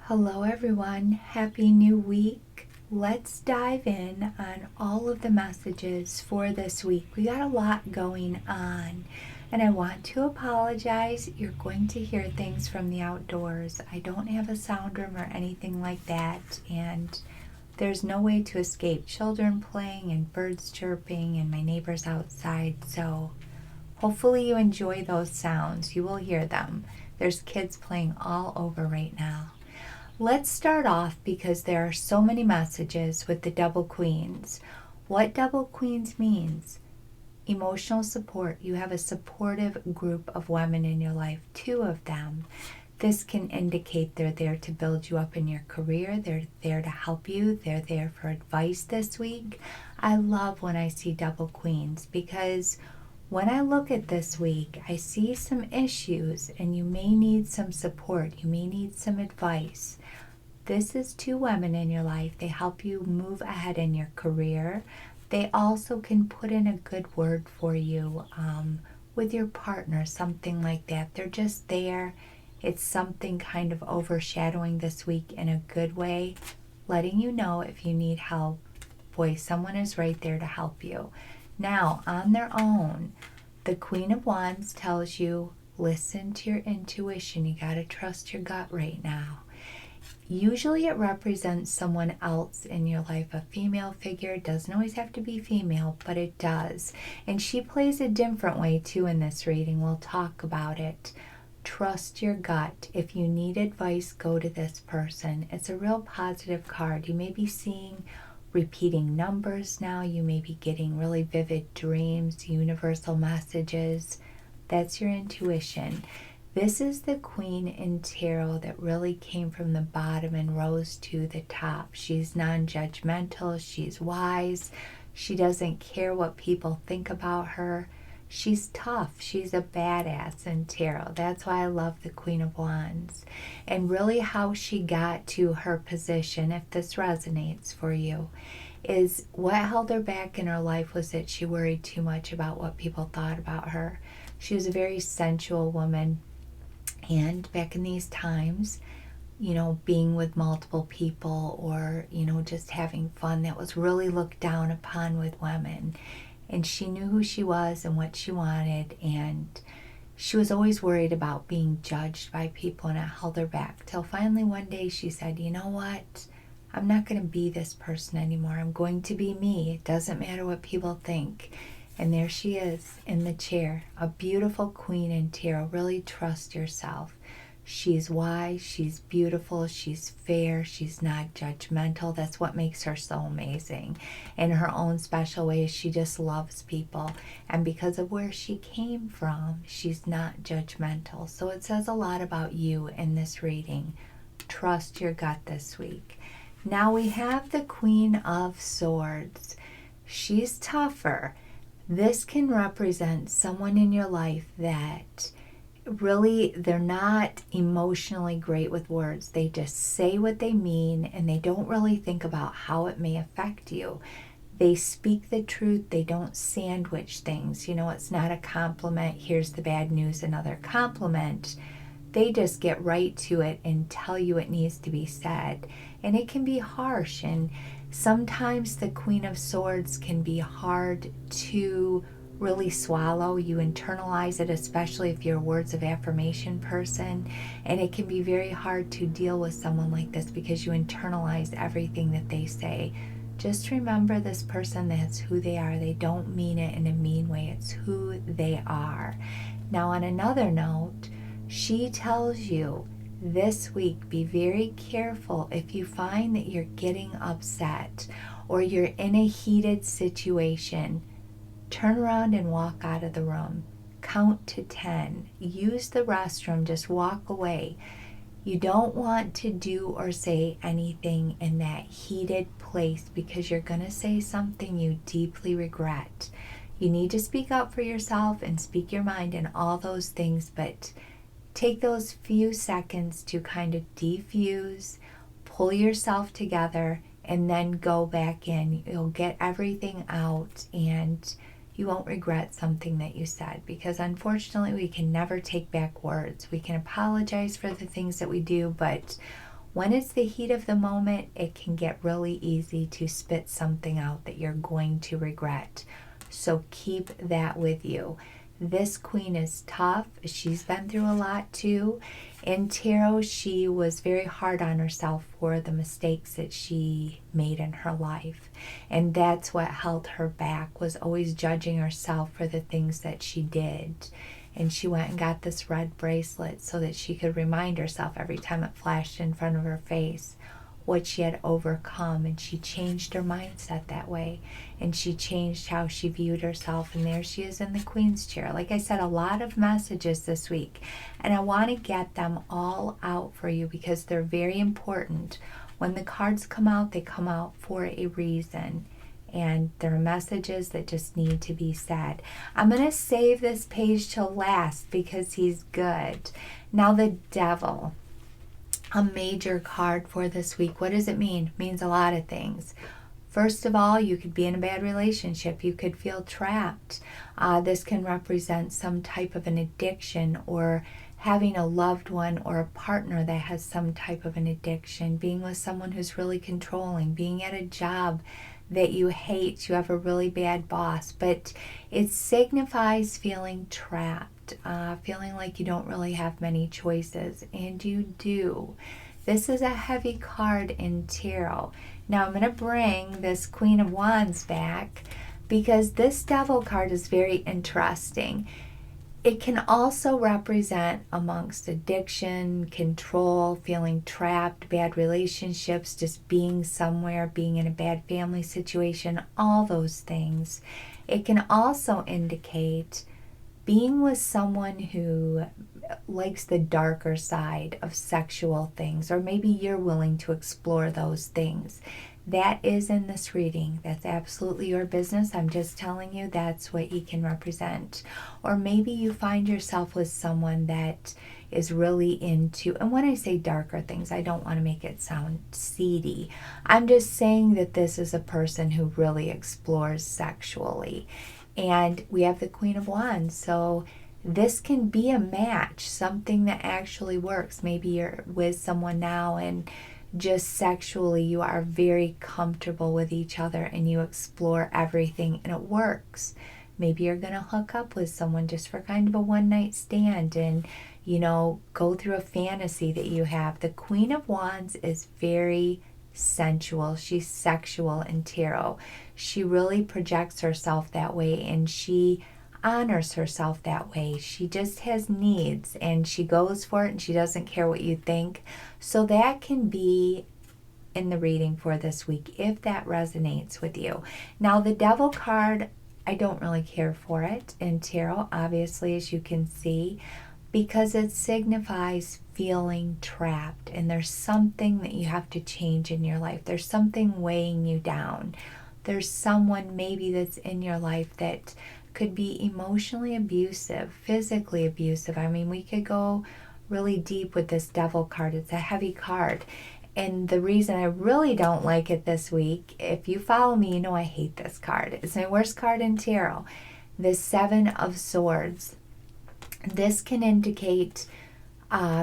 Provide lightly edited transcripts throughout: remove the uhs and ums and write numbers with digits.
Hello everyone, happy new week. Let's dive in on all of the messages for this week. We got a lot going on and I want to apologize. You're going to hear things from the outdoors. I don't have a sound room or anything like that, and there's no way to escape children playing and birds chirping and my neighbors outside. So hopefully you enjoy those sounds. You will hear them. There's kids playing all over right now. Let's start off because there are so many messages with the double queens. What double queens means? Emotional support. You have a supportive group of women in your life, 2 of them. This can indicate they're there to build you up in your career. They're there to help you. They're there for advice this week. I love when I see double queens because when I look at this week, I see some issues and you may need some support. You may need some advice. This is 2 women in your life. They help you move ahead in your career. They also can put in a good word for you with your partner, something like that. They're just there. It's something kind of overshadowing this week in a good way, letting you know if you need help. Boy, someone is right there to help you. Now, on their own, the Queen of Wands tells you, listen to your intuition. You got to trust your gut right now. Usually it represents someone else in your life, a female figure. It doesn't always have to be female, but it does. And she plays a different way too in this reading. We'll talk about it. Trust your gut. If you need advice, go to this person. It's a real positive card. You may be seeing repeating numbers now. You may be getting really vivid dreams, universal messages. That's your intuition. This is the Queen in Tarot that really came from the bottom and rose to the top. She's non-judgmental. She's wise. She doesn't care what people think about her. She's tough. She's a badass in tarot. That's why I love the Queen of Wands. And really how she got to her position, if this resonates for you, is what held her back in her life was that she worried too much about what people thought about her. She was a very sensual woman. And back in these times, being with multiple people or, just having fun, that was really looked down upon with women. And she knew who she was and what she wanted, and she was always worried about being judged by people, and it held her back till finally one day she said, you know what? I'm not going to be this person anymore. I'm going to be me. It doesn't matter what people think. And there she is in the chair, a beautiful queen in tarot. Really trust yourself. She's wise, she's beautiful, she's fair, she's not judgmental. That's what makes her so amazing. In her own special way, she just loves people. And because of where she came from, she's not judgmental. So it says a lot about you in this reading. Trust your gut this week. Now we have the Queen of Swords. She's tougher. This can represent someone in your life that really, they're not emotionally great with words. They just say what they mean and they don't really think about how it may affect you. They speak the truth. They don't sandwich things. It's not a compliment. Here's the bad news, another compliment. They just get right to it and tell you it needs to be said. And it can be harsh, and sometimes the Queen of Swords can be hard to really swallow. You internalize it, especially if you're a words of affirmation person, and it can be very hard to deal with someone like this because you internalize everything that they say. Just remember, this person, that's who they are. They don't mean it in a mean way. It's who they are. Now, on another note, she tells you this week, be very careful if you find that you're getting upset or you're in a heated situation. Turn around and walk out of the room. Count to 10. Use the restroom. Just walk away. You don't want to do or say anything in that heated place because you're going to say something you deeply regret. You need to speak up for yourself and speak your mind and all those things, but take those few seconds to kind of defuse, pull yourself together, and then go back in. You'll get everything out and you won't regret something that you said, because unfortunately we can never take back words. We can apologize for the things that we do, but When it's the heat of the moment, it can get really easy to spit something out that you're going to regret. So keep that with you. This queen is tough. She's been through a lot too. In tarot, she was very hard on herself for the mistakes that she made in her life. And that's what held her back, was always judging herself for the things that she did. And she went and got this red bracelet so that she could remind herself every time it flashed in front of her face what she had overcome. And she changed her mindset that way. And she changed how she viewed herself. And there she is in the Queen's chair. Like I said, a lot of messages this week. And I want to get them all out for you because they're very important. When the cards come out, they come out for a reason. And there are messages that just need to be said. I'm going to save this page till last because he's good. Now the Devil, a major card for this week. What does it mean? It means a lot of things. First of all, you could be in a bad relationship. You could feel trapped. This can represent some type of an addiction, or having a loved one or a partner that has some type of an addiction, being with someone who's really controlling, being at a job that you hate, you have a really bad boss, but it signifies feeling trapped, feeling like you don't really have many choices, and you do. This is a heavy card in tarot. Now I'm going to bring this Queen of Wands back because this Devil card is very interesting. It can also represent amongst addiction, control, feeling trapped, bad relationships, just being somewhere, being in a bad family situation, all those things. It can also indicate being with someone who likes the darker side of sexual things, or maybe you're willing to explore those things. That is in this reading. That's absolutely your business. I'm just telling you that's what he can represent. Or maybe you find yourself with someone that is really into, and when I say darker things, I don't want to make it sound seedy. I'm just saying that this is a person who really explores sexually. And we have the Queen of Wands, so this can be a match, something that actually works. Maybe you're with someone now and just sexually you are very comfortable with each other and you explore everything and it works. Maybe you're going to hook up with someone just for kind of a one-night stand and, you know, go through a fantasy that you have. The Queen of Wands is very sensual. She's sexual in tarot. She really projects herself that way and she honors herself that way. She just has needs and she goes for it and she doesn't care what you think. So that can be in the reading for this week if that resonates with you. Now the Devil card, I don't really care for it in tarot, obviously, as you can see, because it signifies feeling trapped and there's something that you have to change in your life. There's something weighing you down. There's someone maybe that's in your life that could be emotionally abusive, physically abusive. I mean, we could go really deep with this Devil card. It's a heavy card. And the reason I really don't like it this week, if you follow me, you know I hate this card. It's my worst card in tarot. The Seven of Swords. This can indicate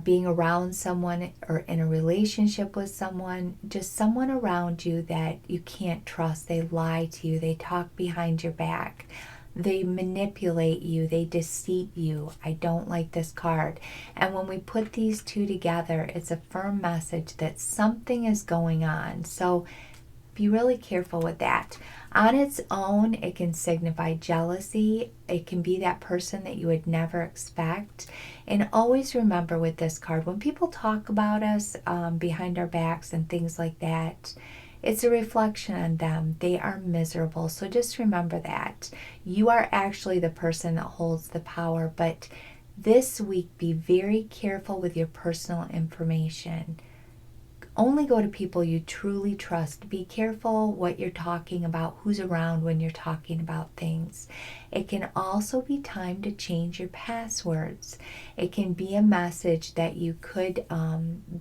being around someone or in a relationship with someone, just someone around you that you can't trust. They lie to you. They talk behind your back. They manipulate you. They deceive you. I don't like this card. And when we put these two together, it's a firm message that something is going on. So be really careful with that. On its own, it can signify jealousy. It can be that person that you would never expect. And always remember with this card, when people talk about us behind our backs and things like that, it's a reflection on them. They are miserable. So just remember that. You are actually the person that holds the power. But this week, be very careful with your personal information. Only go to people you truly trust. Be careful what you're talking about, who's around when you're talking about things. It can also be time to change your passwords. It can be a message that you could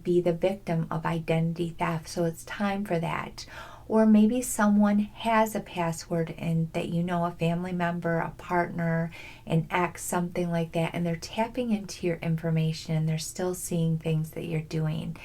be the victim of identity theft, so it's time for that. Or maybe someone has a password and that you know, a family member, a partner, an ex, something like that, and they're tapping into your information and they're still seeing things that you're doing.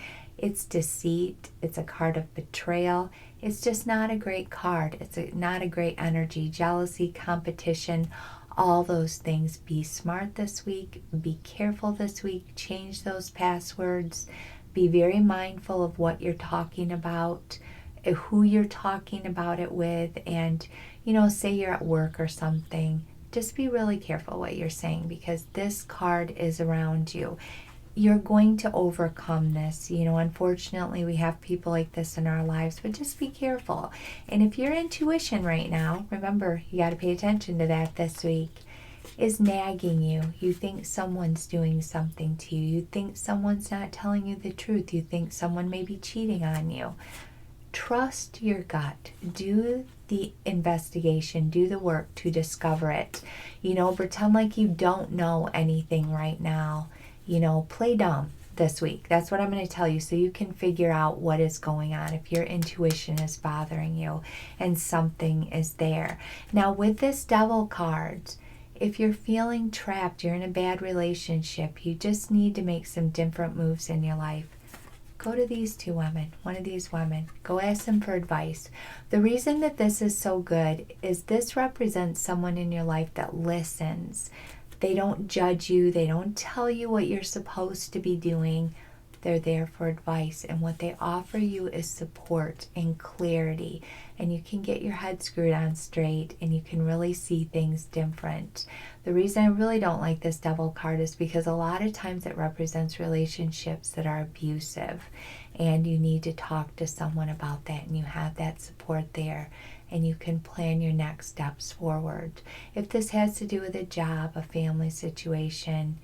It's deceit. It's a card of betrayal. It's just not a great card. It's not a great energy. Jealousy, competition, all those things. Be smart this week. Be careful this week. Change those passwords. Be very mindful of what you're talking about, who you're talking about it with, and, say you're at work or something. Just be really careful what you're saying, because this card is around you. You're going to overcome this. Unfortunately, we have people like this in our lives, but just be careful. And if your intuition right now, remember, you got to pay attention to that this week, is nagging you. You think someone's doing something to you. You think someone's not telling you the truth. You think someone may be cheating on you. Trust your gut. Do the investigation. Do the work to discover it. Pretend like you don't know anything right now. Play dumb this week. That's what I'm going to tell you, so you can figure out what is going on if your intuition is bothering you and something is there. Now, with this Devil card, if you're feeling trapped, you're in a bad relationship, you just need to make some different moves in your life, go to these two women, one of these women. Go ask them for advice. The reason that this is so good is this represents someone in your life that listens. They don't judge you. They don't tell you what you're supposed to be doing. They're there for advice, and what they offer you is support and clarity, and you can get your head screwed on straight, and you can really see things different. The reason I really don't like this Devil card is because a lot of times it represents relationships that are abusive, and you need to talk to someone about that, and you have that support there, and you can plan your next steps forward. If this has to do with a job, a family situation,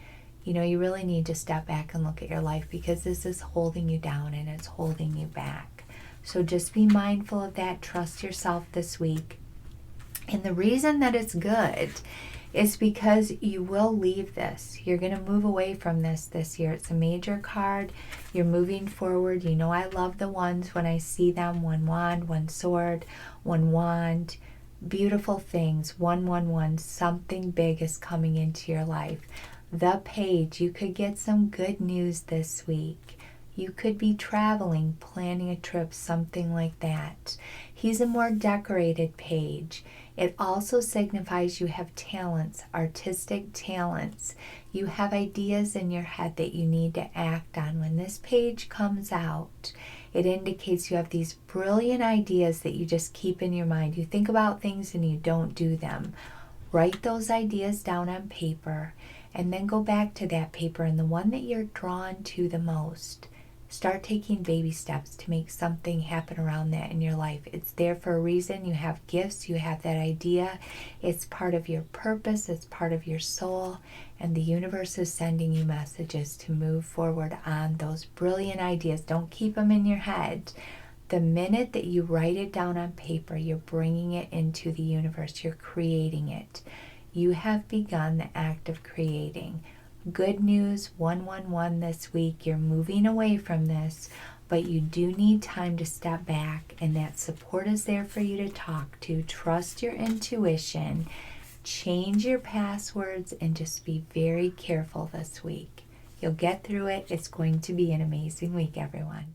you really need to step back and look at your life, because this is holding you down and it's holding you back. So just be mindful of that. Trust yourself this week. And the reason that it's good is because you will leave this. You're going to move away from this year. It's a major card. You're moving forward. I love the ones when I see them. One wand, one sword, one wand. Beautiful things. 111. Something big is coming into your life. The Page, you could get some good news this week. You could be traveling, planning a trip, something like that. He's a more decorated page. It also signifies you have talents, artistic talents. You have ideas in your head that you need to act on. When this page comes out, it indicates you have these brilliant ideas that you just keep in your mind. You think about things and you don't do them. Write those ideas down on paper, and then go back to that paper, and the one that you're drawn to the most, start taking baby steps to make something happen around that in your life. It's there for a reason. You have gifts. You have that idea. It's part of your purpose. It's part of your soul. And the universe is sending you messages to move forward on those brilliant ideas. Don't keep them in your head. The minute that you write it down on paper, you're bringing it into the universe. You're creating it. You have begun the act of creating. Good news, 111 this week. You're moving away from this, but you do need time to step back, and that support is there for you to talk to. Trust your intuition. Change your passwords, and just be very careful this week. You'll get through it. It's going to be an amazing week, everyone.